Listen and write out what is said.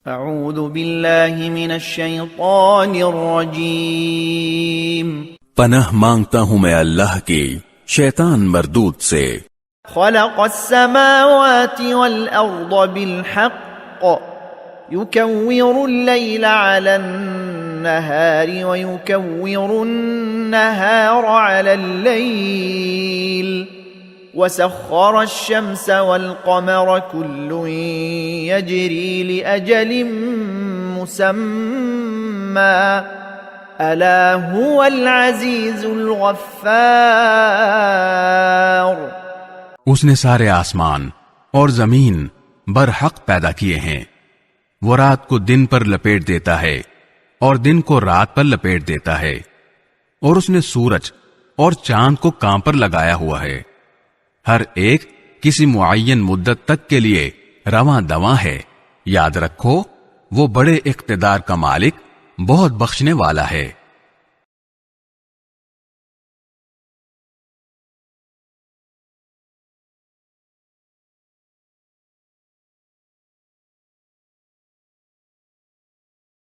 اعوذ باللہ من الشیطان الرجیم پناہ مانگتا ہوں میں اللہ کی شیطان مردود سے۔ خلق السماوات والأرض بالحق يكور الليل على النهار ويكور النهار على الليل وسخر الشمس والقمر كل يجري لأجل مسمى ألا هو العزيز الغفار۔ اس نے سارے آسمان اور زمین برحق پیدا کیے ہیں، وہ رات کو دن پر لپیٹ دیتا ہے اور دن کو رات پر لپیٹ دیتا ہے، اور اس نے سورج اور چاند کو کام پر لگایا ہوا ہے، ہر ایک کسی معین مدت تک کے لیے رواں دواں ہے۔ یاد رکھو وہ بڑے اقتدار کا مالک، بہت بخشنے والا ہے۔